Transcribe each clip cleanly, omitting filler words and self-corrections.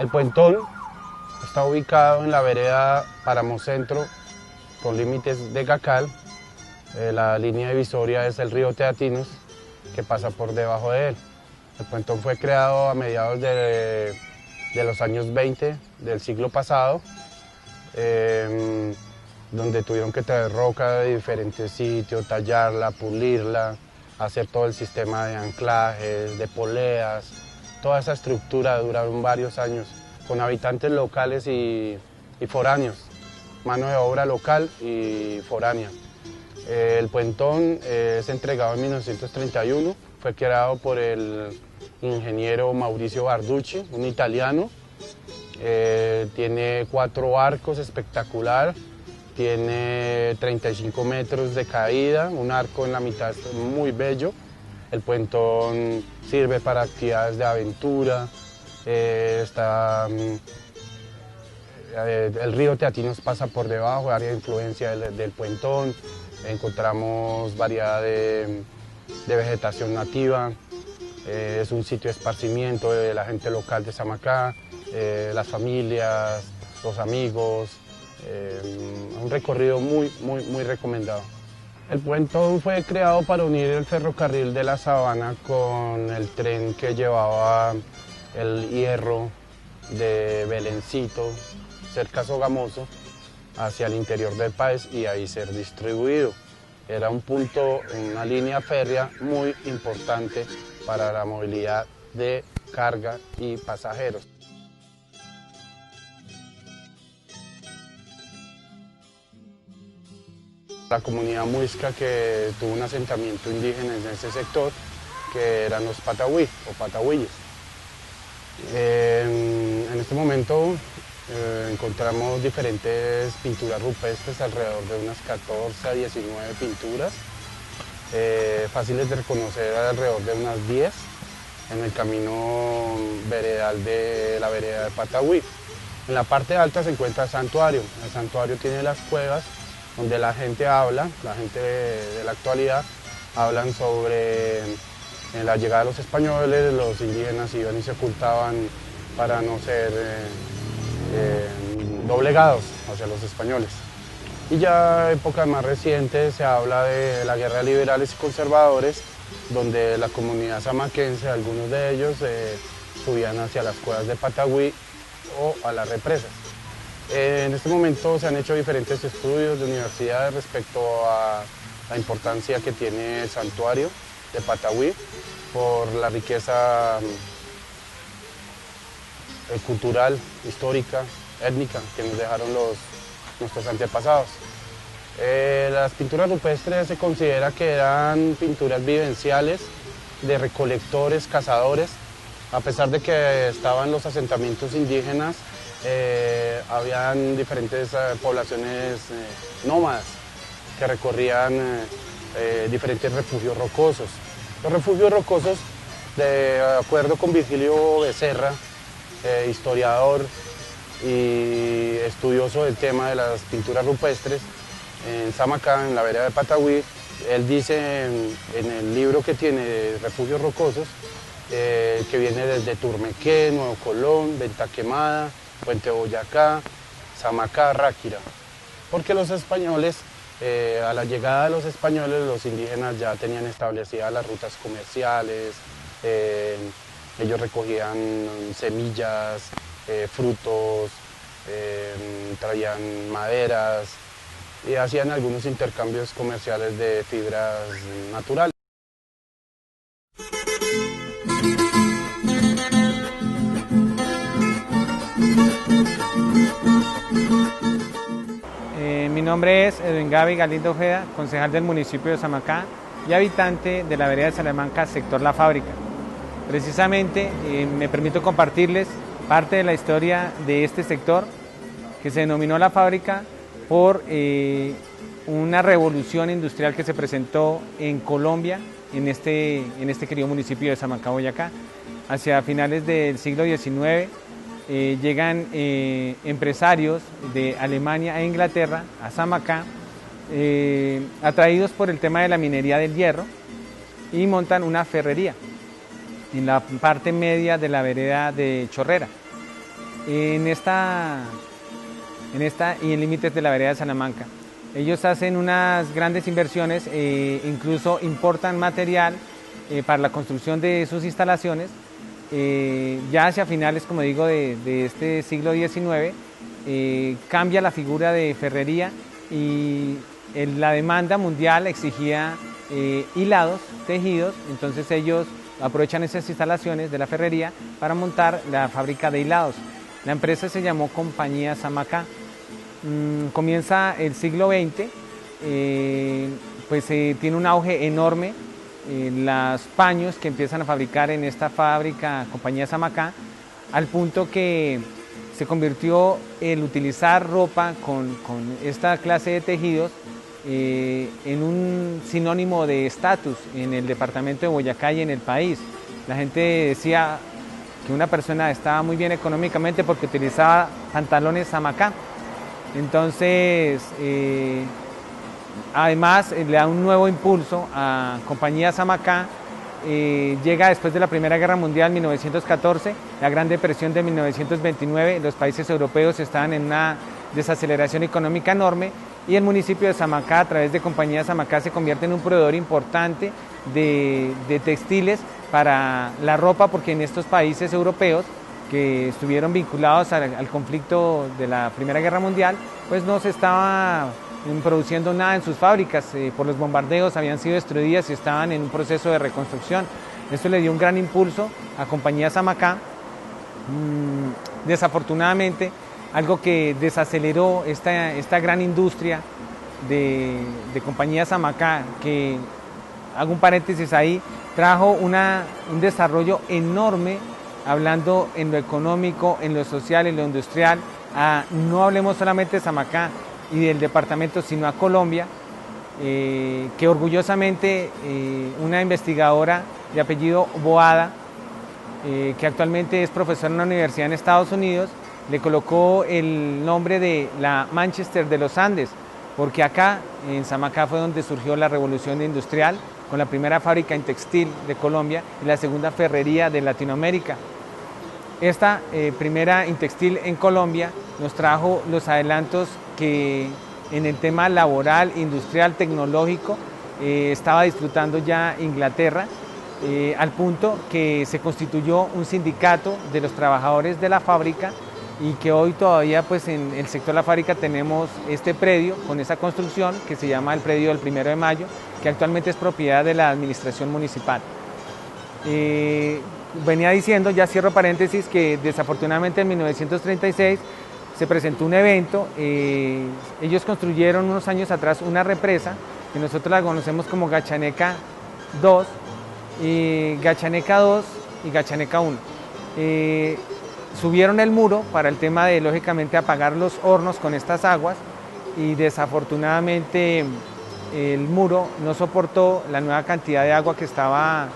El Puentón está ubicado en la vereda Páramo Centro con límites de Cacal. La línea divisoria es el río Teatinos que pasa por debajo de él. El Puentón fue creado a mediados de los años 20 del siglo pasado, donde tuvieron que traer roca de diferentes sitios, tallarla, pulirla, hacer todo el sistema de anclajes, de poleas. Toda esa estructura duraron varios años con habitantes locales y foráneos, mano de obra local y foránea. El Puentón es entregado en 1931, fue creado por el ingeniero Mauricio Barducci, un italiano. Tiene 4 arcos, espectacular, tiene 35 metros de caída, un arco en la mitad muy bello. El Puentón sirve para actividades de aventura, el río Teatinos pasa por debajo, área de influencia del Puentón. Encontramos variedad de vegetación nativa, es un sitio de esparcimiento de la gente local de Samacá, las familias, los amigos, un recorrido muy recomendado. El Puentón fue creado para unir el ferrocarril de la Sabana con el tren que llevaba el hierro de Belencito, cerca a Sogamoso, hacia el interior del país y ahí ser distribuido. Era un punto, una línea férrea muy importante para la movilidad de carga y pasajeros. La comunidad muisca que tuvo un asentamiento indígena en ese sector, que eran los Patahuí o Patahuilles. En este momento encontramos diferentes pinturas rupestres, alrededor de unas 14 a 19 pinturas, fáciles de reconocer alrededor de unas 10 en el camino veredal de la vereda de Patahuí. En la parte alta se encuentra el santuario. El santuario tiene las cuevas donde la gente habla, la gente de la actualidad, hablan sobre la llegada de los españoles, los indígenas iban y se ocultaban para no ser doblegados hacia los españoles. Y ya en épocas más recientes se habla de la guerra de liberales y conservadores, donde la comunidad samaquense, algunos de ellos, subían hacia las cuevas de Patahuí o a las represas. En este momento se han hecho diferentes estudios de universidades respecto a la importancia que tiene el santuario de Patahuí por la riqueza cultural, histórica, étnica que nos dejaron nuestros antepasados. Las pinturas rupestres se considera que eran pinturas vivenciales de recolectores, cazadores. A pesar de que estaban los asentamientos indígenas, habían diferentes poblaciones nómadas que recorrían diferentes refugios rocosos. Los refugios rocosos, de acuerdo con Virgilio Becerra, historiador y estudioso del tema de las pinturas rupestres, en Samacá, en la vereda de Patahuí, él dice en el libro que tiene Refugios Rocosos, que viene desde Turmequé, Nuevo Colón, Venta Quemada, Puente Boyacá, Samacá, Ráquira. Porque los españoles, a la llegada de los españoles, los indígenas ya tenían establecidas las rutas comerciales, ellos recogían semillas, frutos, traían maderas y hacían algunos intercambios comerciales de fibras naturales. Mi nombre es Edwin Gaby Galindo Ojeda, concejal del municipio de Samacá y habitante de la vereda de Salamanca, sector La Fábrica. Precisamente me permito compartirles parte de la historia de este sector que se denominó La Fábrica por una revolución industrial que se presentó en Colombia, en este querido municipio de Samacá, Boyacá. Hacia finales del siglo XIX llegan empresarios de Alemania e Inglaterra a Samacá, atraídos por el tema de la minería del hierro, y montan una ferrería en la parte media de la vereda de Chorrera. en esta y en límites de la vereda de Salamanca. Ellos hacen unas grandes inversiones, incluso importan material para la construcción de sus instalaciones. Ya hacia finales, como digo, de este siglo XIX, cambia la figura de ferrería y la demanda mundial exigía hilados, tejidos, entonces ellos aprovechan esas instalaciones de la ferrería para montar la fábrica de hilados. La empresa se llamó Compañía Samacá. Comienza el siglo XX, pues tiene un auge enorme. Los paños que empiezan a fabricar en esta fábrica Compañía Samacá, al punto que se convirtió el utilizar ropa con esta clase de tejidos en un sinónimo de estatus en el departamento de Boyacá y en el país. La gente decía que una persona estaba muy bien económicamente porque utilizaba pantalones Samacá. Entonces, además le da un nuevo impulso a Compañía Samacá. Llega después de la Primera Guerra Mundial, 1914, la Gran Depresión de 1929, los países europeos estaban en una desaceleración económica enorme y el municipio de Samacá, a través de Compañía Samacá, se convierte en un proveedor importante de textiles para la ropa, porque en estos países europeos que estuvieron vinculados al conflicto de la Primera Guerra Mundial, pues no se estaba produciendo nada en sus fábricas, por los bombardeos habían sido destruidas y estaban en un proceso de reconstrucción. Esto le dio un gran impulso a Compañía Samacá. Desafortunadamente, algo que desaceleró esta gran industria de Compañía Samacá, que, hago un paréntesis ahí, trajo un desarrollo enorme, hablando en lo económico, en lo social, en lo industrial. No hablemos solamente de Samacá y del departamento, sino a Colombia, que orgullosamente una investigadora de apellido Boada, que actualmente es profesora en una universidad en Estados Unidos, le colocó el nombre de la Manchester de los Andes, porque acá en Samacá fue donde surgió la revolución industrial, con la primera fábrica en textil de Colombia y la segunda ferrería de Latinoamérica. Esta primera Intextil en Colombia nos trajo los adelantos que en el tema laboral, industrial, tecnológico, estaba disfrutando ya Inglaterra, al punto que se constituyó un sindicato de los trabajadores de la fábrica, y que hoy todavía, pues, en el sector de la fábrica tenemos este predio con esa construcción que se llama el predio del 1 de Mayo, que actualmente es propiedad de la administración municipal. Venía diciendo, ya cierro paréntesis, que desafortunadamente en 1936 se presentó un evento. Ellos construyeron unos años atrás una represa que nosotros la conocemos como Gachaneca 2, Gachaneca 2 y Gachaneca 1. Subieron el muro para el tema de, lógicamente, apagar los hornos con estas aguas, y desafortunadamente el muro no soportó la nueva cantidad de agua que estaba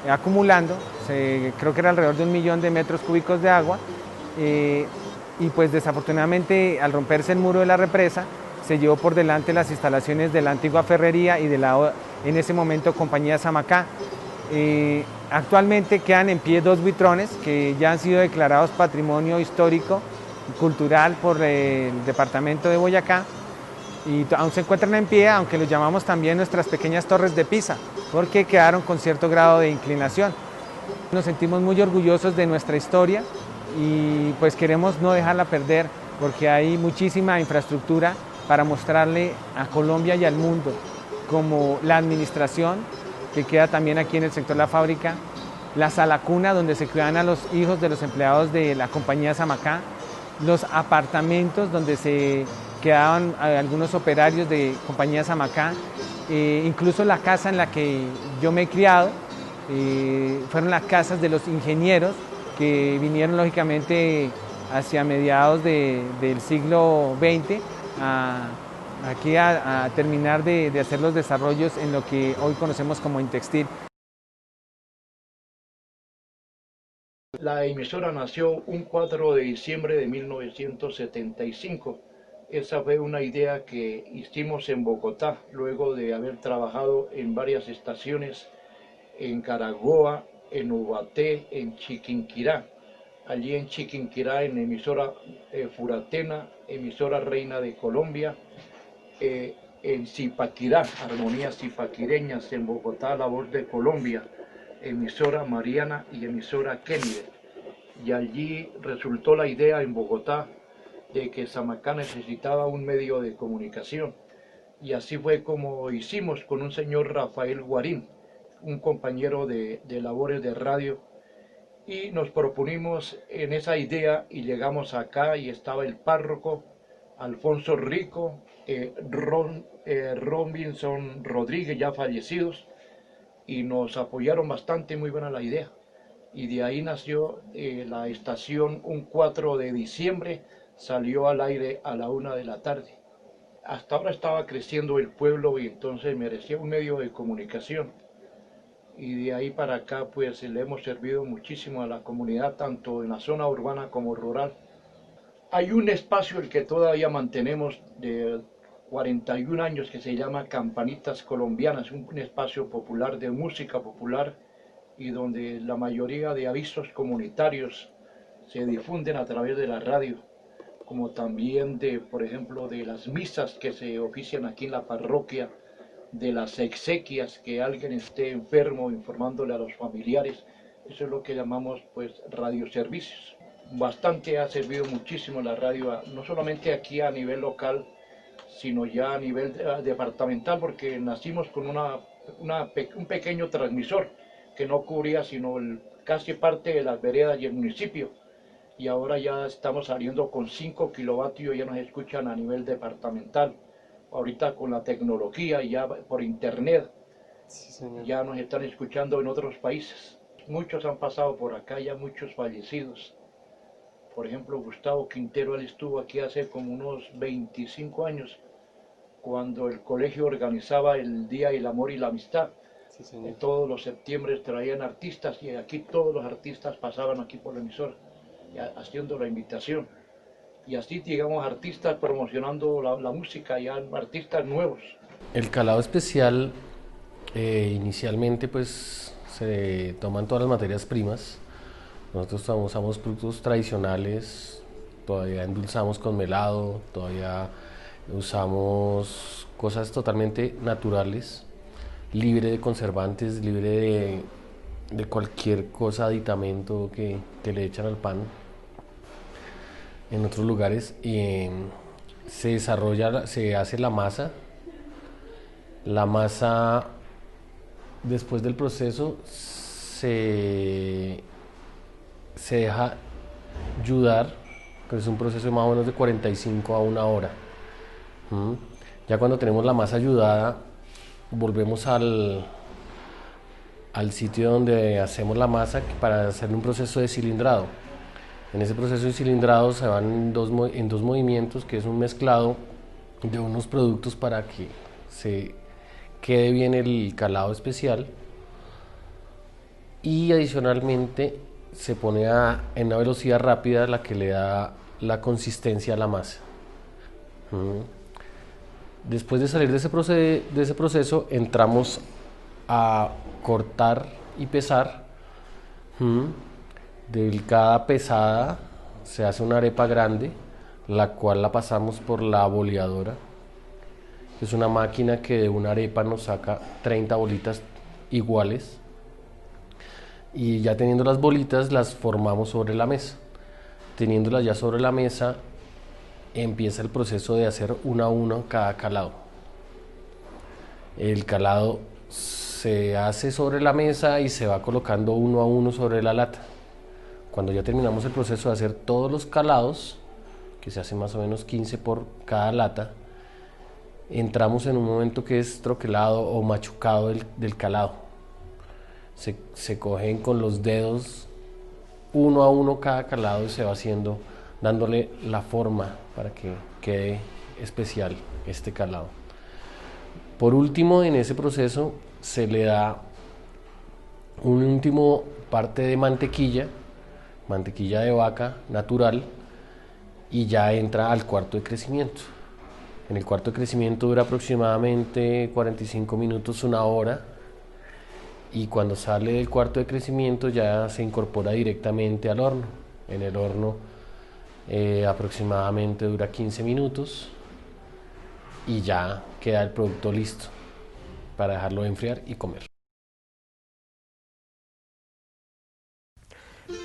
acumulando. Creo que era alrededor de 1 millón de metros cúbicos de agua, y pues desafortunadamente, al romperse el muro de la represa, se llevó por delante las instalaciones de la antigua ferrería y de la, en ese momento, Compañía Samacá. Actualmente quedan en pie 2 buitrones que ya han sido declarados Patrimonio Histórico y Cultural por el departamento de Boyacá, y aún se encuentran en pie, aunque los llamamos también nuestras pequeñas torres de Pisa, porque quedaron con cierto grado de inclinación. Nos sentimos muy orgullosos de nuestra historia y pues queremos no dejarla perder, porque hay muchísima infraestructura para mostrarle a Colombia y al mundo, como la administración, que queda también aquí en el sector de la fábrica, la sala cuna donde se cuidan a los hijos de los empleados de la Compañía Samacá, los apartamentos donde se quedaban algunos operarios de Compañía Samacá, incluso la casa en la que yo me he criado, fueron las casas de los ingenieros que vinieron, lógicamente, hacia mediados del siglo XX aquí a terminar de hacer los desarrollos en lo que hoy conocemos como Intextil. La emisora nació un 4 de diciembre de 1975. Esa fue una idea que hicimos en Bogotá, luego de haber trabajado en varias estaciones, en Caragoa, en Ubaté, en Chiquinquirá. allí en Chiquinquirá, en emisora Furatena, emisora Reina de Colombia, en Zipaquirá, Armonías Zipaquireñas, en Bogotá, La Voz de Colombia, emisora Mariana y emisora Kennedy. Y allí resultó la idea en Bogotá de que Samacá necesitaba un medio de comunicación. Y así fue como hicimos con un señor Rafael Guarín, un compañero de labores de radio, y nos propusimos en esa idea y llegamos acá y estaba el párroco Alfonso Rico, Robinson Rodríguez, ya fallecidos, y nos apoyaron bastante, muy buena la idea. Y de ahí nació la estación. Un 4 de diciembre salió al aire a la 1 de la tarde. Hasta ahora estaba creciendo el pueblo y entonces merecía un medio de comunicación. Y de ahí para acá pues le hemos servido muchísimo a la comunidad, tanto en la zona urbana como rural. Hay un espacio el que todavía mantenemos de 41 años que se llama Campanitas Colombianas, un espacio popular de música popular y donde la mayoría de avisos comunitarios se difunden a través de la radio, como también de, por ejemplo, de las misas que se ofician aquí en la parroquia, de las exequias, que alguien esté enfermo, informándole a los familiares. Eso es lo que llamamos pues radioservicios. Bastante ha servido muchísimo la radio, no solamente aquí a nivel local, sino ya a nivel departamental, porque nacimos con un pequeño transmisor que no cubría sino casi parte de las veredas y el municipio. Y ahora ya estamos saliendo con 5 kilovatios, ya nos escuchan a nivel departamental. Ahorita con la tecnología, ya por internet, sí, ya nos están escuchando en otros países. Muchos han pasado por acá, ya muchos fallecidos. Por ejemplo, Gustavo Quintero, él estuvo aquí hace como unos 25 años, cuando el colegio organizaba el Día del Amor y la Amistad. Sí, todos los septiembre traían artistas y aquí todos los artistas pasaban aquí por la emisora, haciendo la invitación. Y así llegamos artistas promocionando la música, ya artistas nuevos. El calado especial, inicialmente pues se toman todas las materias primas. Nosotros usamos productos tradicionales, todavía endulzamos con melado, todavía usamos cosas totalmente naturales, libre de conservantes, libre de cualquier cosa, aditamento que le echan al pan en otros lugares. Y se desarrolla, se hace la masa. La masa, después del proceso, se deja yudar, que es un proceso de más o menos de 45 a 1 hora. Ya cuando tenemos la masa yudada, volvemos al sitio donde hacemos la masa para hacer un proceso de cilindrado. En ese proceso de cilindrado se van en dos movimientos, que es un mezclado de unos productos para que se quede bien el calado especial, y adicionalmente se pone en una velocidad rápida, la que le da la consistencia a la masa. Después de salir de ese proceso, entramos a cortar y pesar. De cada pesada se hace una arepa grande, la cual la pasamos por la boleadora. Es una máquina que de una arepa nos saca 30 bolitas iguales. Y ya teniendo las bolitas, las formamos sobre la mesa. Teniéndolas ya sobre la mesa, empieza el proceso de hacer 1 a 1 cada calado. El calado se hace sobre la mesa y se va colocando 1 a 1 sobre la lata. Cuando ya terminamos el proceso de hacer todos los calados, que se hacen más o menos 15 por cada lata, entramos en un momento que es troquelado o machucado del calado. Se cogen con los dedos 1 a 1 cada calado y se va haciendo, dándole la forma para que quede especial este calado. Por último, en ese proceso se le da un último parte de mantequilla de vaca natural, y ya entra al cuarto de crecimiento. En el cuarto de crecimiento dura aproximadamente 45 minutos, 1 hora, y cuando sale del cuarto de crecimiento ya se incorpora directamente al horno. en el horno. Aproximadamente dura 15 minutos y ya queda el producto listo para dejarlo enfriar y comer.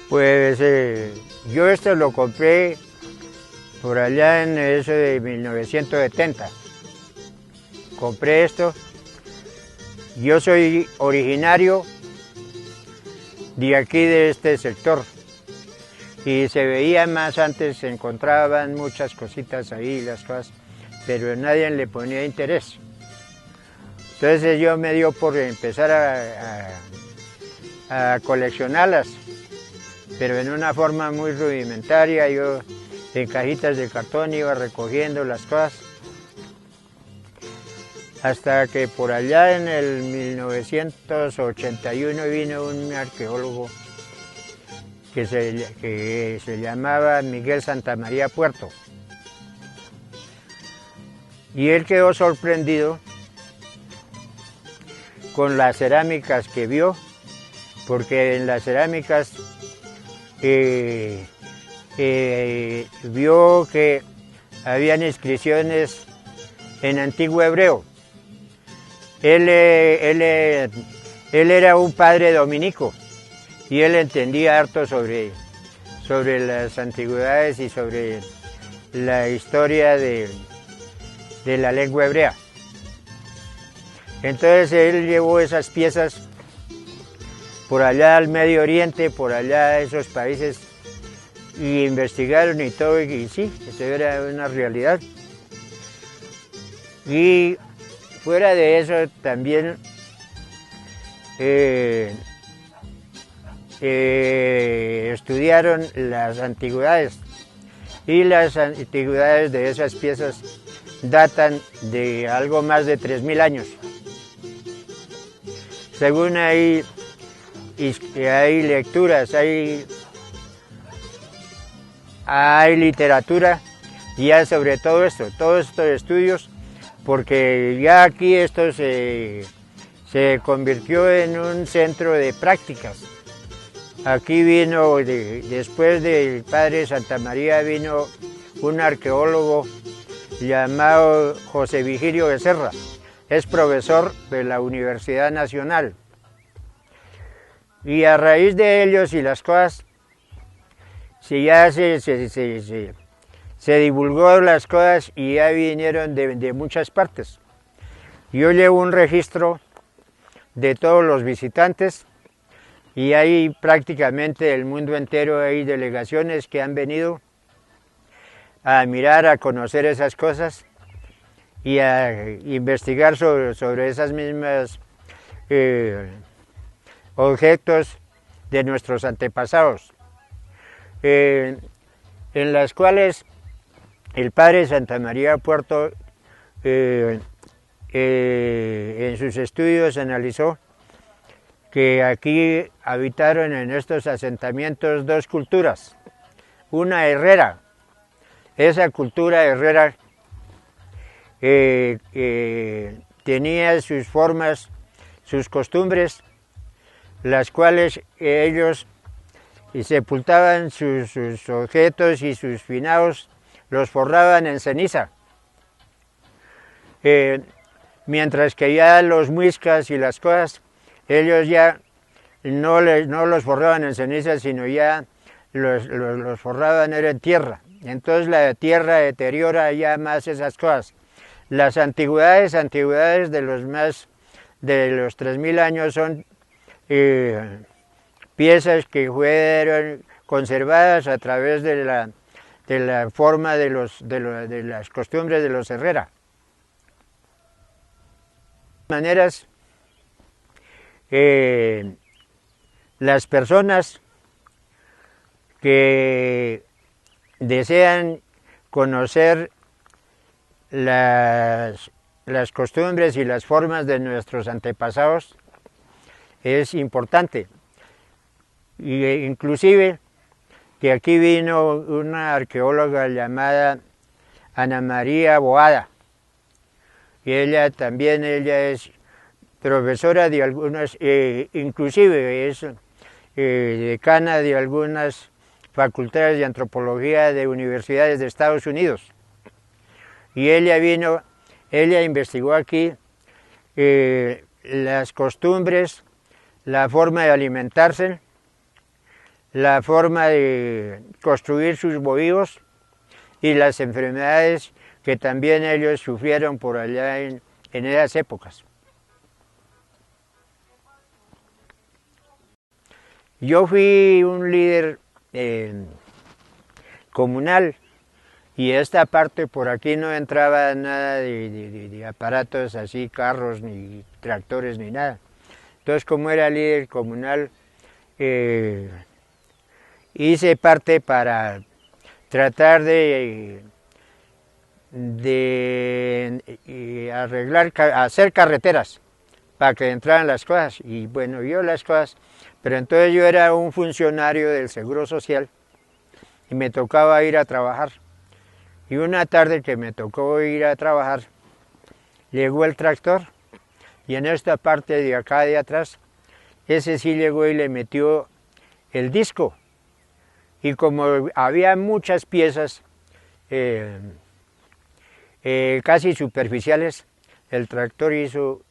Pues yo esto lo compré por allá en eso de 1970. Compré esto. Yo soy originario de aquí, de este sector. Y se veía más antes, se encontraban muchas cositas ahí, las cosas, pero nadie le ponía interés. Entonces yo me dio por empezar a coleccionarlas, pero en una forma muy rudimentaria. Yo en cajitas de cartón iba recogiendo las cosas, hasta que por allá en el 1981 vino un arqueólogo que se llamaba Miguel Santamaría Puerto, y él quedó sorprendido con las cerámicas que vio, porque en las cerámicas vio que habían inscripciones en antiguo hebreo. Él era un padre dominico y él entendía harto sobre las antigüedades y sobre la historia de la lengua hebrea. Entonces él llevó esas piezas por allá al Medio Oriente, por allá a esos países, y investigaron y todo, y sí, eso era una realidad. Y fuera de eso también estudiaron las antigüedades, y las antigüedades de esas piezas datan de algo más de 3000 años. Según hay lecturas, hay literatura ya sobre todo esto, todos estos estudios, porque ya aquí esto se convirtió en un centro de prácticas. Aquí vino, después del padre Santamaría, vino un arqueólogo llamado José Vigilio Becerra. Es profesor de la Universidad Nacional. Y a raíz de ellos y las cosas, se divulgó las cosas, y ya vinieron de muchas partes. Yo llevo un registro de todos los visitantes, y hay prácticamente del mundo entero, hay delegaciones que han venido a mirar, a conocer esas cosas y a investigar sobre esas mismas objetos de nuestros antepasados, en las cuales el padre Santamaría Puerto en sus estudios analizó que aquí habitaron en estos asentamientos dos culturas, una herrera. Esa cultura herrera tenía sus formas, sus costumbres, las cuales ellos sepultaban sus objetos y sus finados, los forraban en ceniza. Mientras que ya los muiscas y las cosas, ellos ya no los forraban en ceniza, sino ya los forraban era en tierra. Entonces la tierra deteriora ya más esas cosas. Las antigüedades de los 3000 años son piezas que fueron conservadas a través de la forma de las costumbres de los herrera. De maneras, las personas que desean conocer las costumbres y las formas de nuestros antepasados, es importante. Y inclusive que aquí vino una arqueóloga llamada Ana María Boada, y ella es profesora de algunas, inclusive es decana de algunas facultades de antropología de universidades de Estados Unidos. Y ella investigó aquí las costumbres, la forma de alimentarse, la forma de construir sus bohíos y las enfermedades que también ellos sufrieron por allá en esas épocas. Yo fui un líder comunal y esta parte por aquí no entraba nada de aparatos así, carros, ni tractores, ni nada. Entonces, como era líder comunal, hice parte para tratar de hacer carreteras para que entraran las cosas. Y bueno, yo las cosas, pero entonces yo era un funcionario del Seguro Social y me tocaba ir a trabajar. Y una tarde que me tocó ir a trabajar, llegó el tractor y en esta parte de acá de atrás, ese sí llegó y le metió el disco. Y como había muchas piezas casi superficiales, el tractor hizo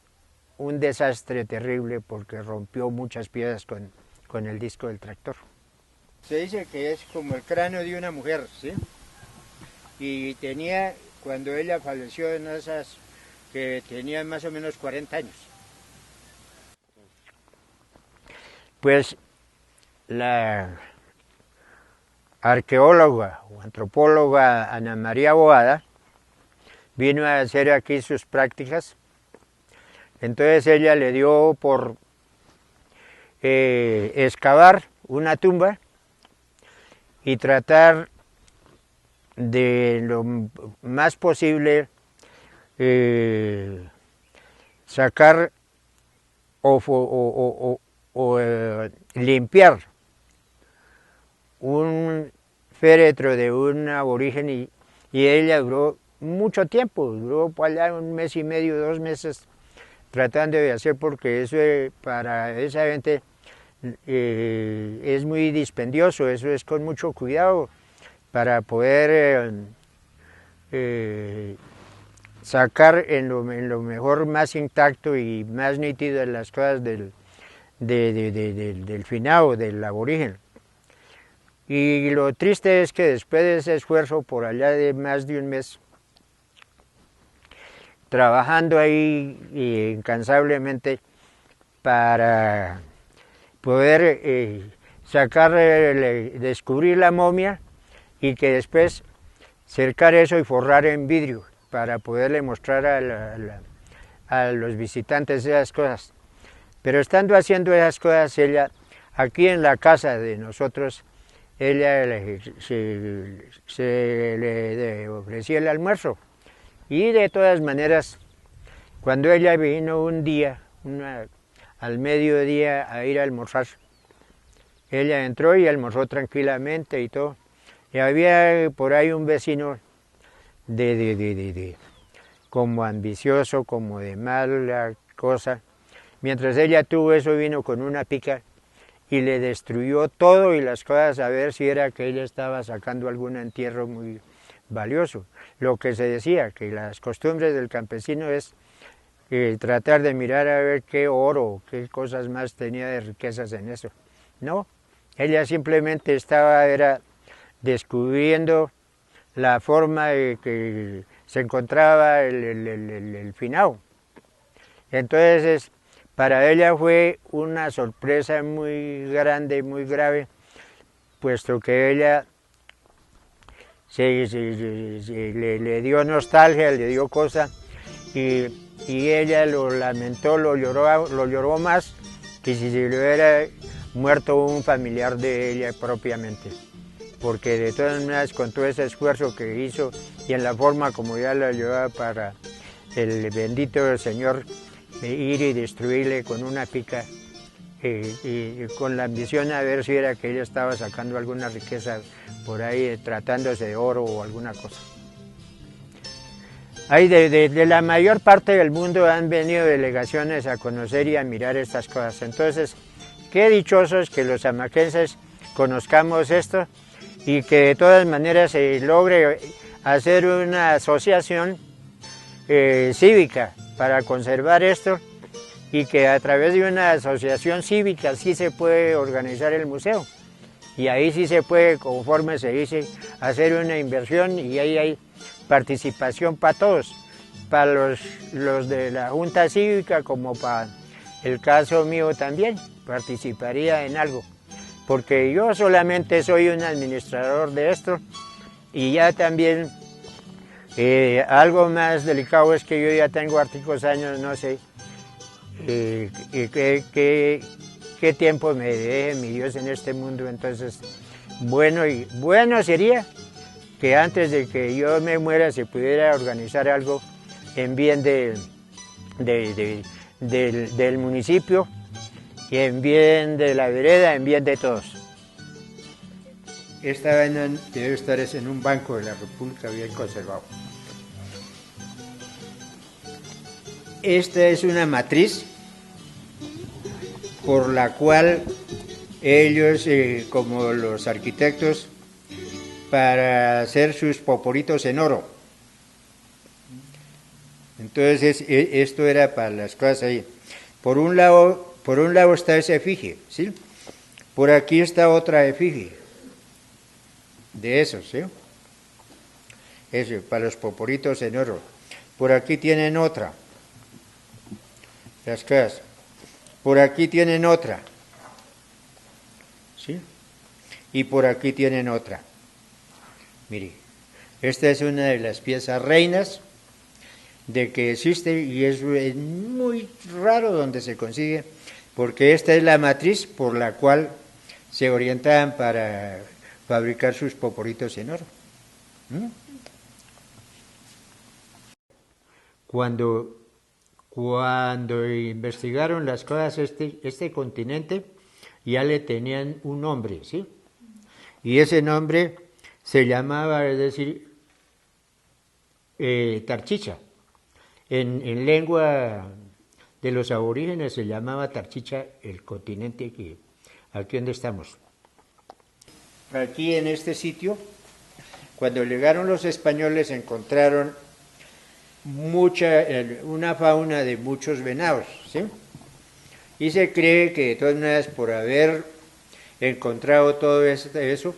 un desastre terrible porque rompió muchas piezas con el disco del tractor. Se dice que es como el cráneo de una mujer, ¿sí? Y tenía, cuando ella falleció, en esas que tenía más o menos 40 años. Pues la arqueóloga o antropóloga Ana María Boada vino a hacer aquí sus prácticas. Entonces ella le dio por excavar una tumba y tratar de lo más posible sacar o limpiar un féretro de un aborigen y ella duró mucho tiempo, duró por allá 1 mes y medio, 2 meses tratando de hacer, porque eso para esa gente es muy dispendioso, eso es con mucho cuidado para poder sacar en lo mejor más intacto y más nítido las cosas del finado, del aborigen. Y lo triste es que después de ese esfuerzo por allá de más de 1 mes, trabajando ahí incansablemente para poder descubrir la momia y que después cercar eso y forrar en vidrio para poderle mostrar a los visitantes esas cosas. Pero estando haciendo esas cosas, ella, aquí en la casa de nosotros, ella se le ofrecía el almuerzo. Y de todas maneras, cuando ella vino un día, al mediodía, a ir a almorzar, ella entró y almorzó tranquilamente y todo. Y había por ahí un vecino como ambicioso, como de mala cosa. Mientras ella tuvo eso, vino con una pica y le destruyó todo y las cosas, a ver si era que ella estaba sacando algún entierro muy valioso. Lo que se decía, que las costumbres del campesino es tratar de mirar a ver qué oro, qué cosas más tenía de riquezas en eso. No, ella simplemente era descubriendo la forma de que se encontraba el finado. Entonces, para ella fue una sorpresa muy grande, muy grave, puesto que ella le dio nostalgia, le dio cosa, y ella lo lamentó, lo lloró más que si se le hubiera muerto un familiar de ella propiamente. Porque de todas maneras, con todo ese esfuerzo que hizo y en la forma como ya la llevaba para el bendito Señor, ir y destruirle con una pica, y con la ambición a ver si era que ella estaba sacando alguna riqueza por ahí, tratándose de oro o alguna cosa. Ahí de la mayor parte del mundo han venido delegaciones a conocer y a mirar estas cosas. Entonces, qué dichosos que los amaquenses conozcamos esto, y que de todas maneras se logre hacer una asociación cívica para conservar esto, y que a través de una asociación cívica sí se puede organizar el museo. Y ahí sí se puede, conforme se dice, hacer una inversión, y ahí hay participación para todos, para los de la Junta Cívica, como para el caso mío también, participaría en algo. Porque yo solamente soy un administrador de esto, y ya también algo más delicado es que yo ya tengo hartos años, no sé qué tiempo me deje mi Dios en este mundo. Entonces bueno sería que antes de que yo me muera se pudiera organizar algo en bien del municipio, y en bien de la vereda, en bien de todos. Esta vaina debe estar en un banco de la República bien conservado. Esta es una matriz por la cual ellos, como los arquitectos, para hacer sus poporitos en oro. Entonces esto era para las cosas ahí. Por un lado está esa efigie, ¿sí? Por aquí está otra efigie de esos, ¿sí? Eso, para los poporitos en oro. Por aquí tienen otra, las casas. Por aquí tienen otra, ¿sí? Y por aquí tienen otra. Mire, esta es una de las piezas reinas de que existe, y es muy raro donde se consigue, porque esta es la matriz por la cual se orientaban para fabricar sus poporitos en oro. Cuando investigaron las cosas, este continente ya le tenían un nombre, ¿sí? Y ese nombre se llamaba, es decir, Tarchicha. En lengua de los aborígenes se llamaba Tarchicha el continente aquí donde estamos. Aquí en este sitio, cuando llegaron los españoles, encontraron una fauna de muchos venados, ¿sí? Y se cree que de todas maneras, por haber encontrado todo eso,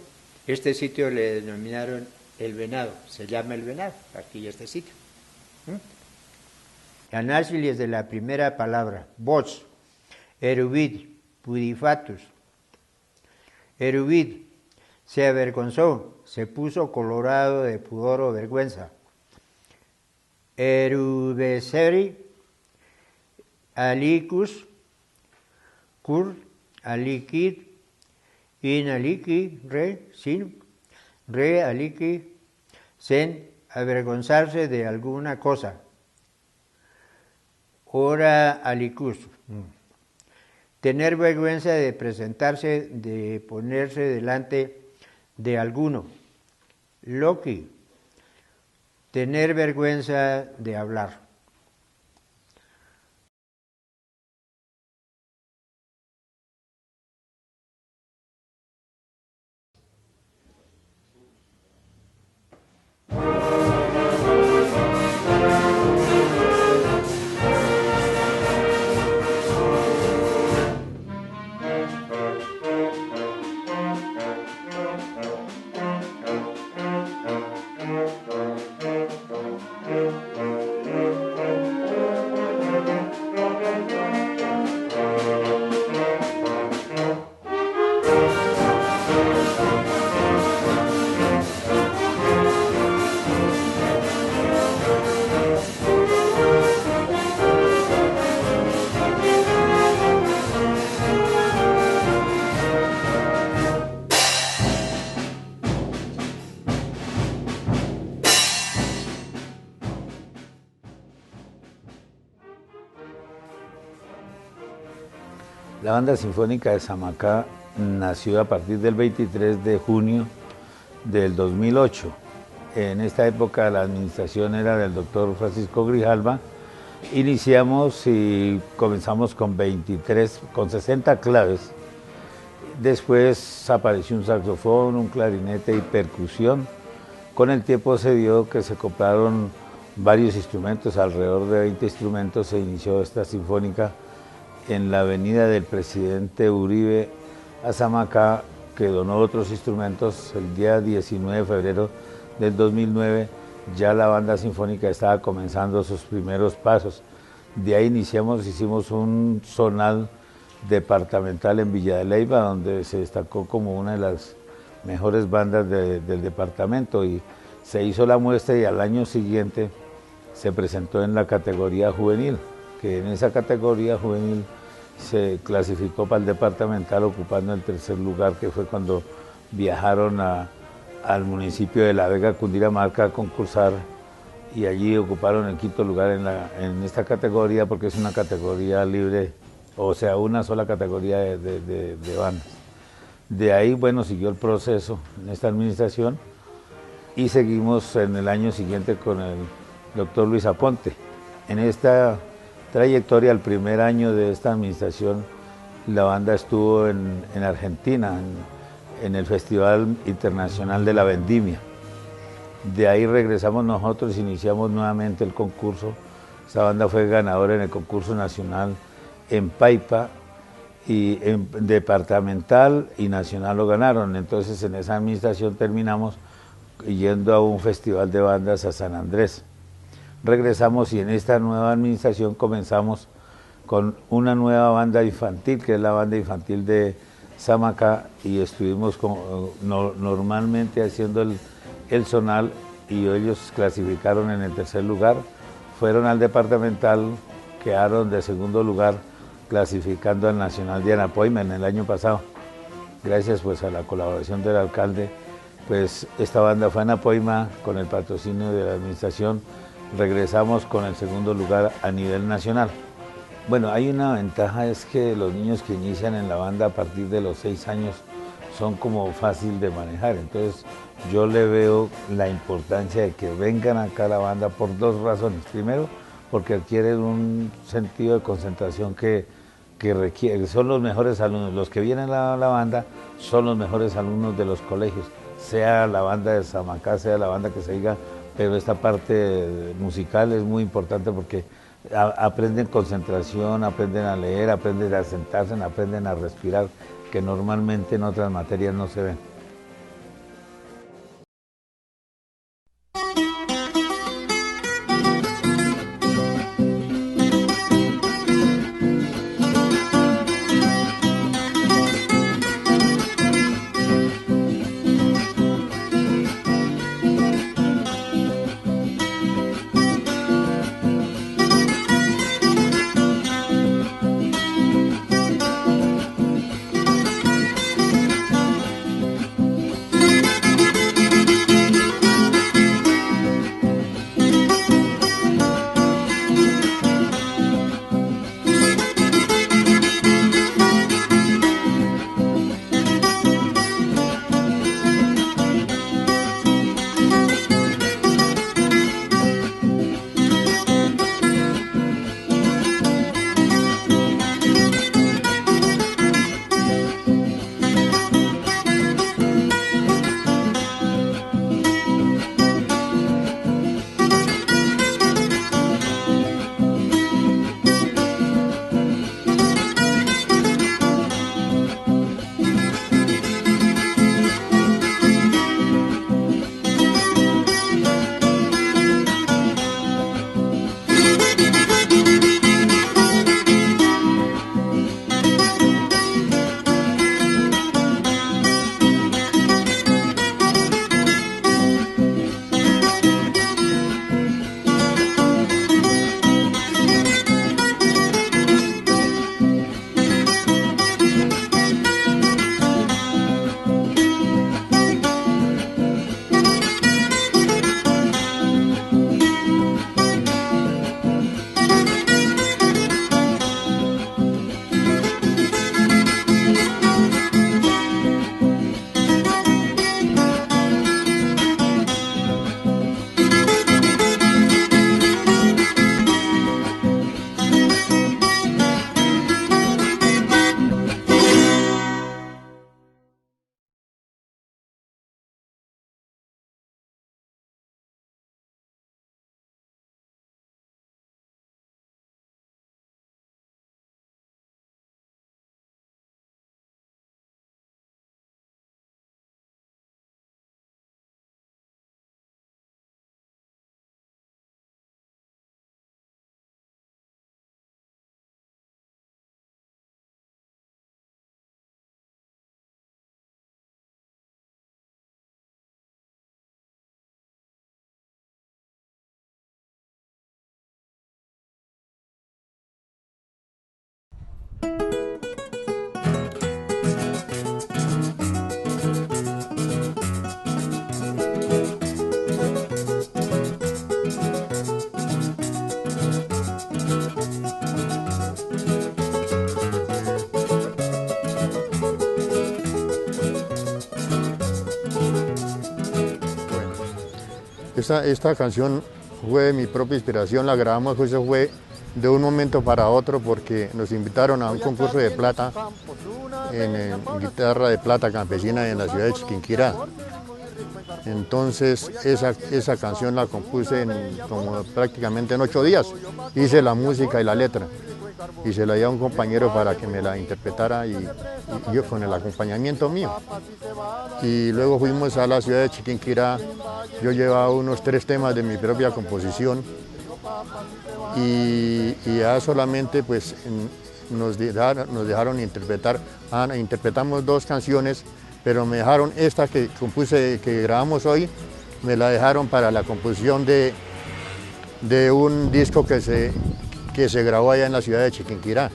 este sitio le denominaron el venado, se llama el venado, aquí este sitio. Anásiles de la primera palabra, vos, eruvid, pudifatus. Eruvid, se avergonzó, se puso colorado de pudor o vergüenza. Erudeceri, alicus, cur, aliquid, in aliqui, re, sin, re, aliqui, sen, avergonzarse de alguna cosa. Ora alicus, tener vergüenza de presentarse, de ponerse delante de alguno. Loqui, tener vergüenza de hablar. La Banda Sinfónica de Samacá nació a partir del 23 de junio del 2008. En esta época la administración era del doctor Francisco Grijalva. Iniciamos y comenzamos con 60 claves Después apareció un saxofón, un clarinete y percusión. Con el tiempo se dio que se compraron varios instrumentos, alrededor de 20 instrumentos. Se inició esta sinfónica en la avenida del presidente Uribe a Samacá, que donó otros instrumentos. El día 19 de febrero del 2009 ya la banda sinfónica estaba comenzando sus primeros pasos. De ahí hicimos un zonal departamental en Villa de Leyva, donde se destacó como una de las mejores bandas del departamento, y se hizo la muestra y al año siguiente se presentó en la categoría juvenil, que en esa categoría juvenil se clasificó para el departamental ocupando el tercer lugar, que fue cuando viajaron al municipio de La Vega, Cundinamarca, a concursar, y allí ocuparon el quinto lugar en esta categoría, porque es una categoría libre, o sea, una sola categoría de bandas. De ahí, bueno, siguió el proceso en esta administración y seguimos en el año siguiente con el doctor Luis Aponte. En esta trayectoria, el primer año de esta administración, la banda estuvo en Argentina, en el Festival Internacional de la Vendimia. De ahí regresamos nosotros, iniciamos nuevamente el concurso. Esta banda fue ganadora en el concurso nacional en Paipa, y en departamental y nacional lo ganaron. Entonces en esa administración terminamos yendo a un festival de bandas a San Andrés. Regresamos y en esta nueva administración comenzamos con una nueva banda infantil, que es la banda infantil de Samacá, y estuvimos normalmente haciendo el zonal, y ellos clasificaron en el tercer lugar. Fueron al departamental, quedaron de segundo lugar, clasificando al Nacional de Anapoima en el año pasado. Gracias pues a la colaboración del alcalde, pues esta banda fue a Anapoima con el patrocinio de la administración. Regresamos con el segundo lugar a nivel nacional. Bueno, hay una ventaja, es que los niños que inician en la banda a partir de los 6 años son como fácil de manejar. Entonces yo le veo la importancia de que vengan acá a la banda por 2 razones. Primero, porque adquieren un sentido de concentración que requiere, son los mejores alumnos. Los que vienen a la banda son los mejores alumnos de los colegios, sea la banda de Samacá, sea la banda que se diga, pero esta parte musical es muy importante porque aprenden concentración, aprenden a leer, aprenden a sentarse, aprenden a respirar, que normalmente en otras materias no se ven. Esta canción fue mi propia inspiración, la grabamos, pues eso fue de un momento para otro porque nos invitaron a un concurso de plata en guitarra de plata campesina en la ciudad de Chiquinquirá. Entonces esa canción la compuse prácticamente en 8 días. Hice la música y la letra y se la di a un compañero para que me la interpretara y yo con el acompañamiento mío. Y luego fuimos a la ciudad de Chiquinquirá, yo llevaba unos 3 temas de mi propia composición y ya solamente pues nos dejaron interpretar, interpretamos 2 canciones, pero me dejaron esta que compuse, que grabamos hoy, me la dejaron para la composición de un disco que se grabó allá en la ciudad de Chiquinquirá.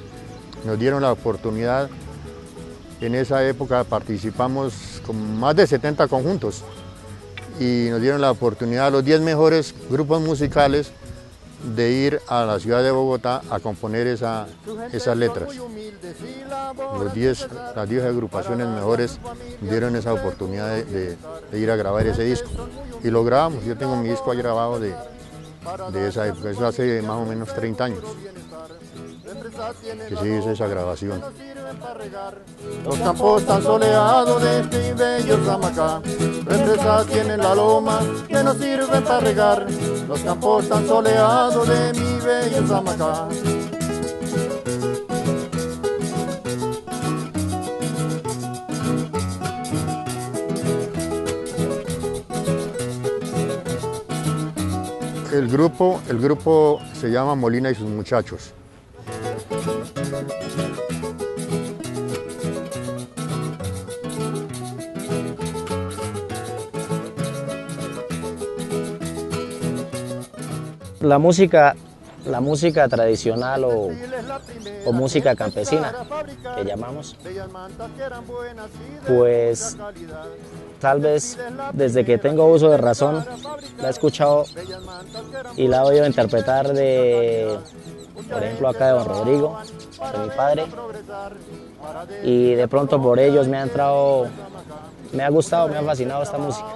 Nos dieron la oportunidad, en esa época participamos con más de 70 conjuntos y nos dieron la oportunidad a los 10 mejores grupos musicales de ir a la ciudad de Bogotá a componer esas letras. Las 10 agrupaciones mejores dieron esa oportunidad de ir a grabar ese disco. Y lo grabamos, yo tengo mi disco ahí grabado de esa época, eso hace más o menos 30 años que se hizo esa grabación. Los campos tan soleados de este bello Samacá, represas tienen la loma que nos sirven para regar. Los campos tan soleados de mi bello Samacá. El grupo se llama Molina y sus muchachos. La música tradicional o música campesina, que llamamos, pues tal vez desde que tengo uso de razón la he escuchado y la he oído interpretar por ejemplo acá de don Rodrigo, de mi padre, y de pronto por ellos me ha gustado, me ha fascinado esta música.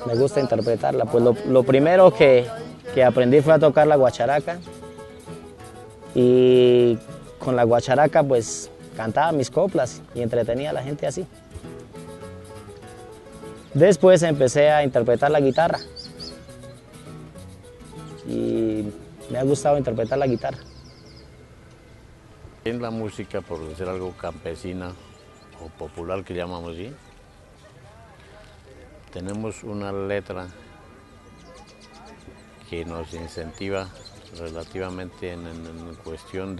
Me gusta interpretarla, pues lo primero que aprendí fue a tocar la guacharaca y con la guacharaca pues cantaba mis coplas y entretenía a la gente así. Después empecé a interpretar la guitarra y me ha gustado interpretar la guitarra. En la música, por decir algo campesina o popular que llamamos así, tenemos una letra que nos incentiva relativamente en cuestión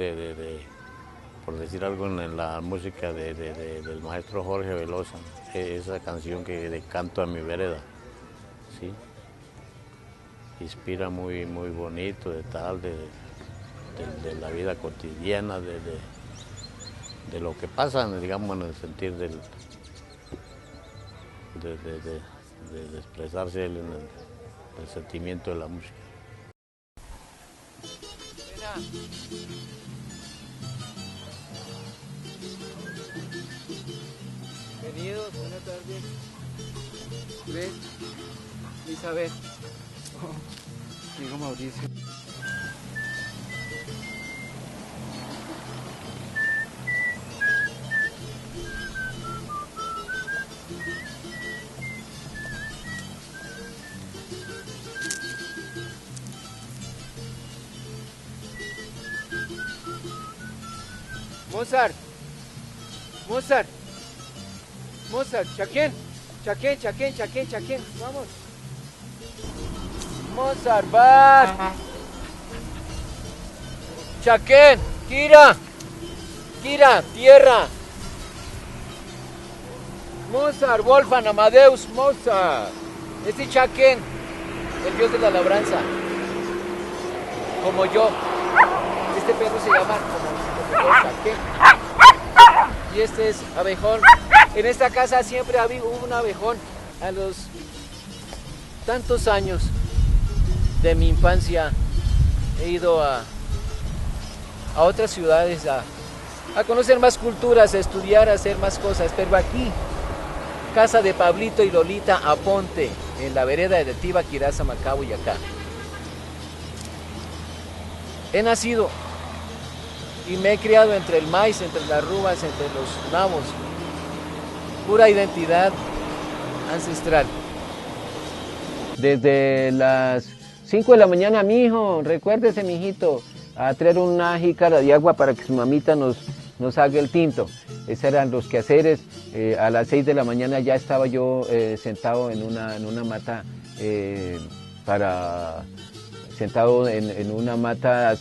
por decir algo, en la música del maestro Jorge Velosa, esa canción de Canto a mi vereda, ¿sí? Inspira muy bonito de la vida cotidiana, de lo que pasa, digamos, en el sentir de expresarse en el sentimiento de la música. Bienvenidos, buenas tardes. ¿Ves? Isabel. Oh, digo Mauricio. Mozart, Chaquén, vamos. Mozart, vas. Chaquén, Kira, tierra. Mozart, Wolfgang Amadeus Mozart. Este Chaquén, el dios de la labranza. Como yo. Este perro se llama como Chaquén. Y este es Abejón. En esta casa siempre hubo un abejón. A los tantos años de mi infancia he ido a otras ciudades a conocer más culturas, a estudiar, a hacer más cosas, pero aquí casa de Pablito y Lolita Aponte, en la vereda de Tibaquirá, Samacá, Boyacá. He nacido y me he criado entre el maíz, entre las rubas, entre los nabos. Pura identidad ancestral. Desde las 5 de la mañana, mijo, recuérdese, mijito, a traer una jícara de agua para que su mamita nos haga el tinto. Esos eran los quehaceres. A las 6 de la mañana ya estaba yo sentado en una mata, sentado en una mata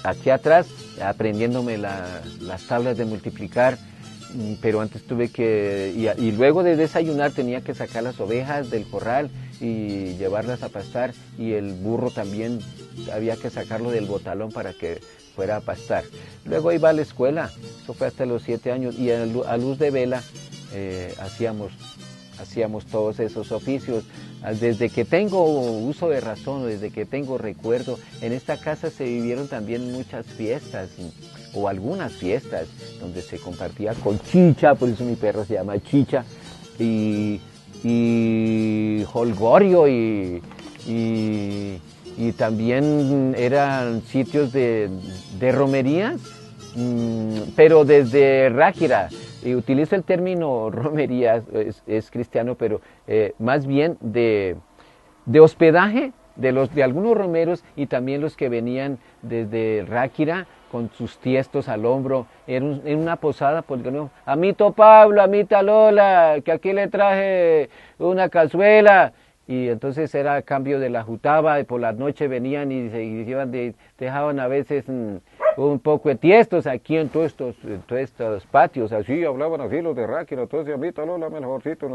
aquí atrás, aprendiéndome las tablas de multiplicar. Pero antes tuve que, y luego de desayunar tenía que sacar las ovejas del corral y llevarlas a pastar, y el burro también había que sacarlo del botalón para que fuera a pastar. Luego iba a la escuela, eso fue hasta los 7 años, y a luz de vela hacíamos todos esos oficios. Desde que tengo uso de razón, desde que tengo recuerdo, en esta casa se vivieron también muchas fiestas, o algunas fiestas, donde se compartía con chicha, por eso mi perro se llama Chicha, y holgorio, y también eran sitios de romerías, pero desde Ráquira. Y utilizo el término romería, es cristiano, pero más bien de hospedaje de algunos romeros, y también los que venían desde Ráquira con sus tiestos al hombro, en una posada, porque no, amito Pablo, amita Lola, que aquí le traje una cazuela. Y entonces era a cambio de la jutaba, y por la noche venían y dejaban a veces un poco de tiestos aquí en todos estos patios. Así hablaban así los de Ráquira. Entonces, amita Lola, mejorcito,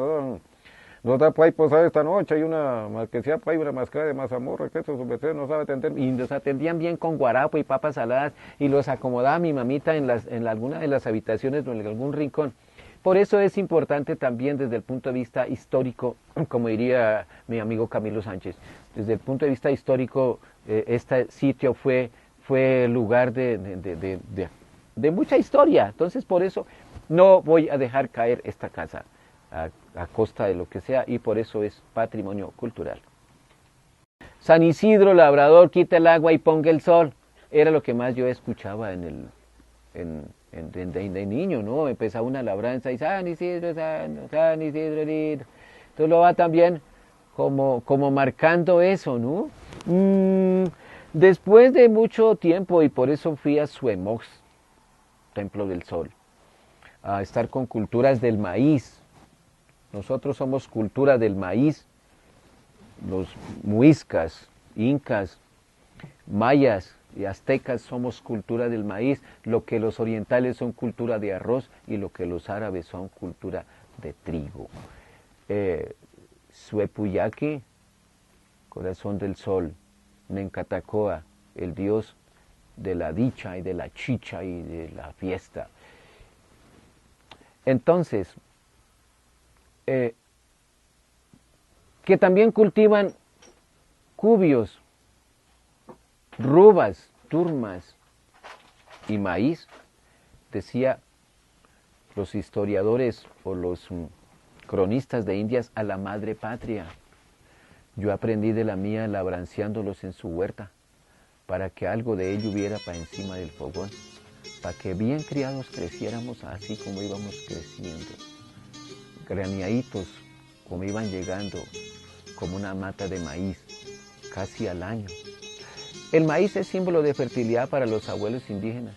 nos da pues posada esta noche, hay que sea pues una máscara de mazamorra, que eso su merced no sabe atender. Y nos atendían bien con guarapo y papas saladas, y los acomodaba mi mamita en alguna de las habitaciones o en algún rincón. Por eso es importante también desde el punto de vista histórico, como diría mi amigo Camilo Sánchez, desde el punto de vista histórico, este sitio fue lugar de mucha historia. Entonces, por eso no voy a dejar caer esta casa a costa de lo que sea, y por eso es patrimonio cultural. San Isidro, labrador, quita el agua y ponga el sol. Era lo que más yo escuchaba de niño, ¿no? Empezaba una labranza y San Isidro, San Isidro. Entonces lo va también como marcando eso, ¿no? Después de mucho tiempo, y por eso fui a Suemox, Templo del Sol, a estar con culturas del maíz. Nosotros somos cultura del maíz, los muiscas, incas, mayas y aztecas somos cultura del maíz, lo que los orientales son cultura de arroz, y lo que los árabes son cultura de trigo. Suepuyaki, corazón del sol, Nencatacoa, el dios de la dicha y de la chicha y de la fiesta. Entonces, que también cultivan cubios, rubas, turmas y maíz, decía los historiadores o los cronistas de Indias, a la madre patria. Yo aprendí de la mía labranceándolos en su huerta, para que algo de ello hubiera para encima del fogón, para que bien criados creciéramos así como íbamos creciendo, graneaditos como iban llegando, como una mata de maíz, casi al año. El maíz es símbolo de fertilidad para los abuelos indígenas,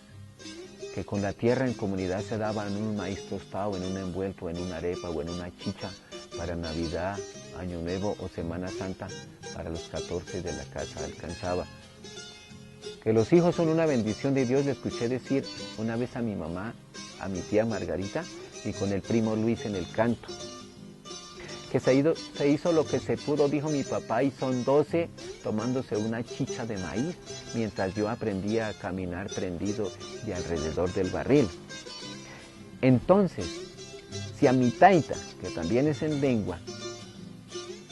que con la tierra en comunidad se daban un maíz tostado en un envuelto, en una arepa o en una chicha para Navidad, Año Nuevo o Semana Santa, para los 14 de la casa alcanzaba. Que los hijos son una bendición de Dios, le escuché decir una vez a mi mamá, a mi tía Margarita, y con el primo Luis en el canto. Que se hizo lo que se pudo, dijo mi papá, y son 12 tomándose una chicha de maíz, mientras yo aprendía a caminar prendido y alrededor del barril. Entonces, si a mi taita, que también es en lengua,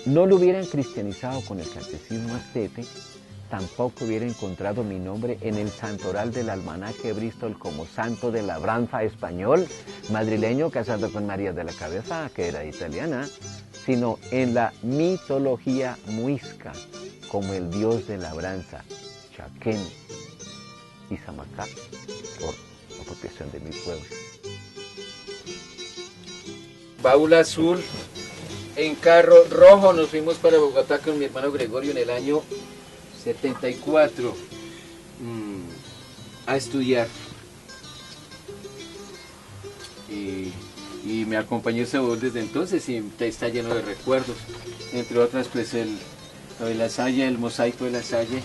no lo hubieran cristianizado con el catecismo astete, tampoco hubiera encontrado mi nombre en el santoral del almanaque Bristol como santo de labranza español, madrileño casado con María de la Cabeza, que era italiana, sino en la mitología muisca como el dios de labranza, Chaquén y Samacá, por apropiación de mi pueblo. Baúl azul, en carro rojo nos fuimos para Bogotá con mi hermano Gregorio en el año 74 a estudiar. Y me acompañó ese baúl desde entonces y está lleno de recuerdos, entre otras pues lo de La Salle, el mosaico de La Salle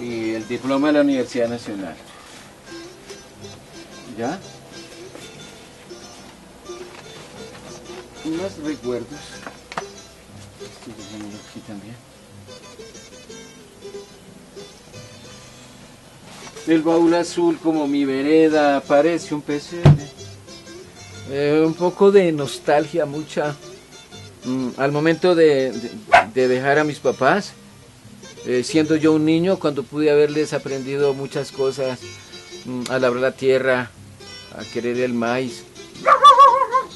y el diploma de la Universidad Nacional. ¿Ya? Unos recuerdos. Aquí también. El baúl azul como mi vereda, parece un pesebre. Un poco de nostalgia, mucha. Al momento de dejar a mis papás, siendo yo un niño, cuando pude haberles aprendido muchas cosas, a labrar la tierra, a querer el maíz,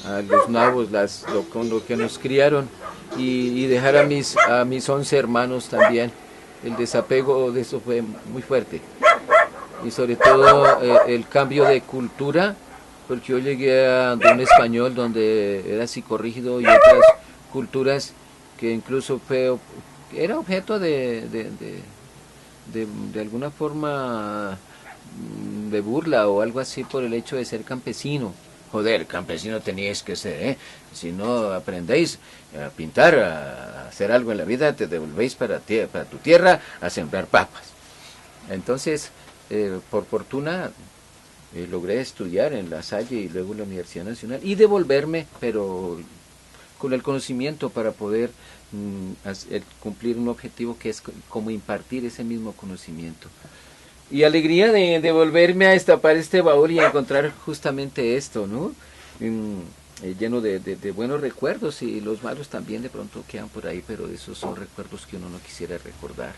a los nabos, con lo que nos criaron, y dejar a mis 11 hermanos también. El desapego de eso fue muy fuerte. Y sobre todo el cambio de cultura, porque yo llegué de un español donde era psicorrígido y otras culturas que incluso era objeto de alguna forma de burla o algo así por el hecho de ser campesino. Joder, campesino teníais que ser, ¿eh? Si no aprendéis a pintar, a hacer algo en la vida, te devolvéis para tu tierra a sembrar papas. Entonces, por fortuna, logré estudiar en La Salle y luego en la Universidad Nacional y devolverme, pero con el conocimiento para poder cumplir un objetivo que es como impartir ese mismo conocimiento. Y alegría de volverme a destapar este baúl y a encontrar justamente esto, ¿no? Lleno de buenos recuerdos, y los malos también de pronto quedan por ahí, pero esos son recuerdos que uno no quisiera recordar.